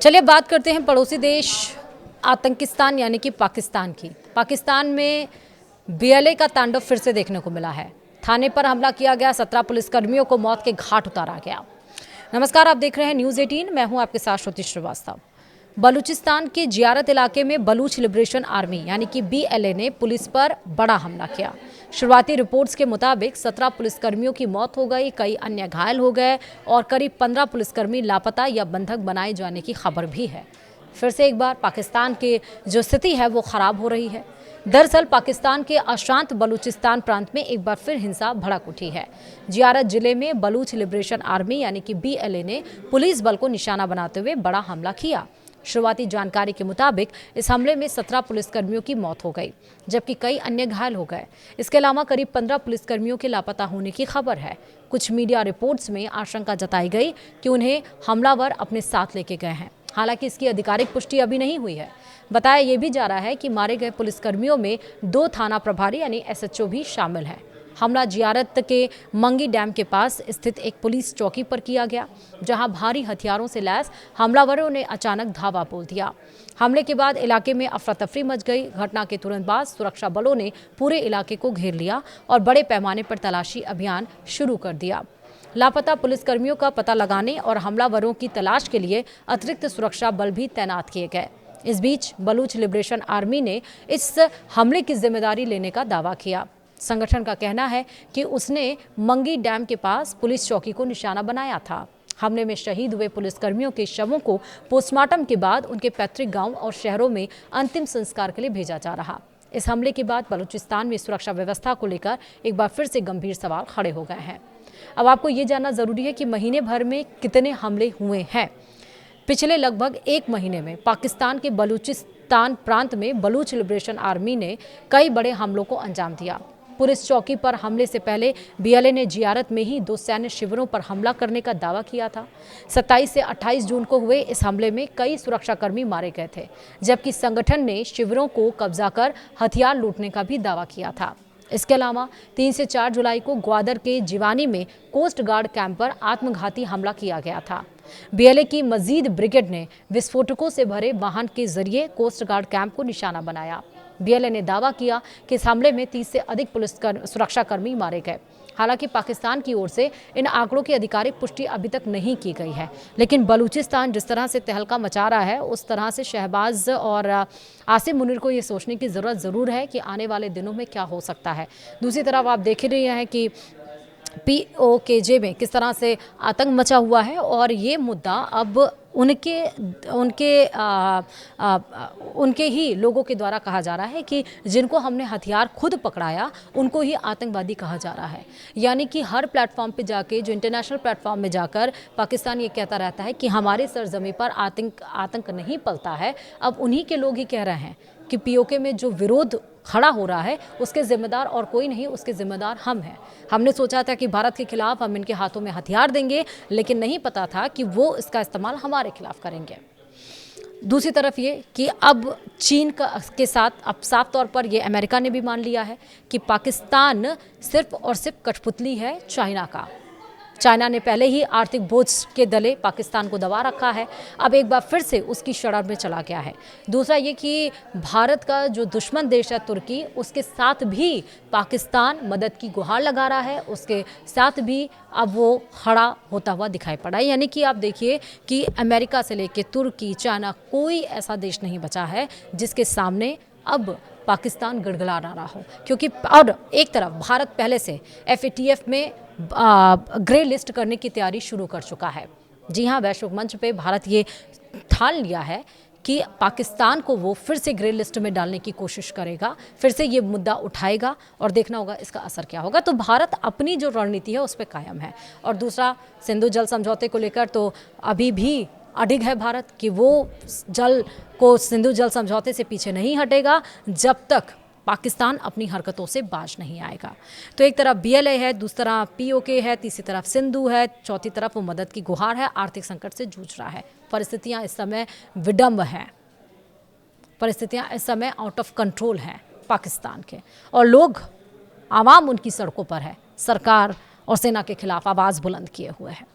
चलिए बात करते हैं पड़ोसी देश आतंकिस्तान यानी कि पाकिस्तान की। पाकिस्तान में बीएलए का तांडव फिर से देखने को मिला है। थाने पर हमला किया गया, 17 पुलिसकर्मियों को मौत के घाट उतारा गया। नमस्कार, आप देख रहे हैं न्यूज़ 18। मैं हूं आपके साथ श्रुति श्रीवास्तव। बलूचिस्तान के जियारत इलाके में बलूच लिबरेशन आर्मी यानी कि बीएलए ने पुलिस पर बड़ा हमला किया। शुरुआती रिपोर्ट्स के मुताबिक 17 पुलिसकर्मियों की मौत हो गई, कई अन्य घायल हो गए और करीब 15 पुलिसकर्मी लापता या बंधक बनाए जाने की खबर भी है। फिर से एक बार पाकिस्तान की जो स्थिति है वो खराब हो रही है। दरअसल पाकिस्तान के अशांत बलूचिस्तान प्रांत में एक बार फिर हिंसा भड़क उठी है। जियारत जिले में बलूच लिबरेशन आर्मी यानी कि बीएलए ने पुलिस बल को निशाना बनाते हुए बड़ा हमला किया। शुरुआती जानकारी के मुताबिक इस हमले में 17 पुलिसकर्मियों की मौत हो गई, जबकि कई अन्य घायल हो गए। इसके अलावा करीब 15 पुलिसकर्मियों के लापता होने की खबर है। कुछ मीडिया रिपोर्ट्स में आशंका जताई गई कि उन्हें हमलावर अपने साथ लेके गए हैं। हालांकि इसकी आधिकारिक पुष्टि अभी नहीं हुई है। बताया यह भी जा रहा है कि मारे गए पुलिसकर्मियों में 2 थाना प्रभारी यानी एसएचओ भी शामिल हैं। हमला जियारत के मंगी डैम के पास स्थित एक पुलिस चौकी पर किया गया, जहां भारी हथियारों से लैस हमलावरों ने अचानक धावा बोल दिया। हमले के बाद इलाके में अफरा तफरी मच गई। घटना के तुरंत बाद सुरक्षा बलों ने पूरे इलाके को घेर लिया और बड़े पैमाने पर तलाशी अभियान शुरू कर दिया। लापता पुलिसकर्मियों का पता लगाने और हमलावरों की तलाश के लिए अतिरिक्त सुरक्षा बल भी तैनात किए गए। इस बीच बलूच लिबरेशन आर्मी ने इस हमले की जिम्मेदारी लेने का दावा किया। संगठन का कहना है कि उसने मंगी डैम के पास पुलिस चौकी को निशाना बनाया था। हमले में शहीद हुए पुलिसकर्मियों के शवों को पोस्टमार्टम के बाद उनके पैतृक गांव और शहरों में अंतिम संस्कार के लिए भेजा जा रहा। इस हमले के बाद बलूचिस्तान में सुरक्षा व्यवस्था को लेकर एक बार फिर से गंभीर सवाल खड़े हो गए हैं। अब आपको ये जानना जरूरी है कि महीने भर में कितने हमले हुए हैं। पिछले लगभग 1 महीने में पाकिस्तान के बलूचिस्तान प्रांत में बलूच लिबरेशन आर्मी ने कई बड़े हमलों को अंजाम दिया। पुलिस चौकी पर हमले से पहले बीएलए ने जियारत में ही 2 सैन्य शिविरों पर हमला करने का दावा किया था। 27 से 28 जून को हुए इस हमले में कई सुरक्षाकर्मी मारे गए थे, जबकि संगठन ने शिविरों को कब्जा कर हथियार लूटने का भी दावा किया था। इसके अलावा 3 से 4 जुलाई को ग्वादर के जिवानी में कोस्ट गार्ड कैंप पर आत्मघाती हमला किया गया था। बीएलए की मजीद ब्रिगेड ने विस्फोटकों से भरे वाहन के जरिए कोस्ट गार्ड कैंप को निशाना बनाया। बीएलए ने दावा किया कि इस हमले में 30 से अधिक पुलिस सुरक्षाकर्मी मारे गए। हालांकि पाकिस्तान की ओर से इन आंकड़ों की आधिकारिक पुष्टि अभी तक नहीं की गई है, लेकिन बलूचिस्तान जिस तरह से तहलका मचा रहा है, उस तरह से शहबाज और आसिम मुनीर को ये सोचने की ज़रूरत ज़रूर है कि आने वाले दिनों में क्या हो सकता है। दूसरी तरफ आप देख रहे हैं कि पीओकेजे में किस तरह से आतंक मचा हुआ है और ये मुद्दा अब उनके ही लोगों के द्वारा कहा जा रहा है कि जिनको हमने हथियार खुद पकड़ाया उनको ही आतंकवादी कहा जा रहा है। यानी कि हर प्लेटफॉर्म पे जाके, जो इंटरनेशनल प्लेटफॉर्म में जाकर पाकिस्तान ये कहता रहता है कि हमारे सरजमी पर आतंक नहीं पलता है। अब उन्हीं के लोग ही कह रहे हैं कि पीओके में जो विरोध खड़ा हो रहा है उसके जिम्मेदार और कोई नहीं, उसके जिम्मेदार हम हैं। हमने सोचा था कि भारत के खिलाफ हम इनके हाथों में हथियार देंगे, लेकिन नहीं पता था कि वो इसका इस्तेमाल हमारे खिलाफ करेंगे। दूसरी तरफ ये कि अब चीन के साथ अब साफ तौर पर ये अमेरिका ने भी मान लिया है कि पाकिस्तान सिर्फ और सिर्फ कठपुतली है चाइना का। चाइना ने पहले ही आर्थिक बोझ के दले पाकिस्तान को दबा रखा है, अब एक बार फिर से उसकी शरण में चला गया है। दूसरा ये कि भारत का जो दुश्मन देश है तुर्की, उसके साथ भी पाकिस्तान मदद की गुहार लगा रहा है, उसके साथ भी अब वो खड़ा होता हुआ दिखाई पड़ा है। यानी कि आप देखिए कि अमेरिका से लेकर तुर्की, चाइना, कोई ऐसा देश नहीं बचा है जिसके सामने अब पाकिस्तान गड़गड़ा रहा हो। क्योंकि और एक तरफ भारत पहले से एफएटीएफ में ग्रे लिस्ट करने की तैयारी शुरू कर चुका है। जी हाँ, वैश्विक मंच पे भारत ये ठान लिया है कि पाकिस्तान को वो फिर से ग्रे लिस्ट में डालने की कोशिश करेगा, फिर से ये मुद्दा उठाएगा और देखना होगा इसका असर क्या होगा। तो भारत अपनी जो रणनीति है उस पर कायम है। और दूसरा, सिंधु जल समझौते को लेकर तो अभी भी अडिग है भारत कि वो सिंधु जल समझौते से पीछे नहीं हटेगा जब तक पाकिस्तान अपनी हरकतों से बाज नहीं आएगा। तो एक तरफ बीएलए है, दूसरी तरफ पीओके है, तीसरी तरफ सिंधु है, चौथी तरफ वो मदद की गुहार है, आर्थिक संकट से जूझ रहा है। परिस्थितियां इस समय विडम्ब हैं, परिस्थितियां इस समय आउट ऑफ कंट्रोल हैं पाकिस्तान के, और लोग, आवाम उनकी सड़कों पर है, सरकार और सेना के खिलाफ आवाज़ बुलंद किए हुए हैं।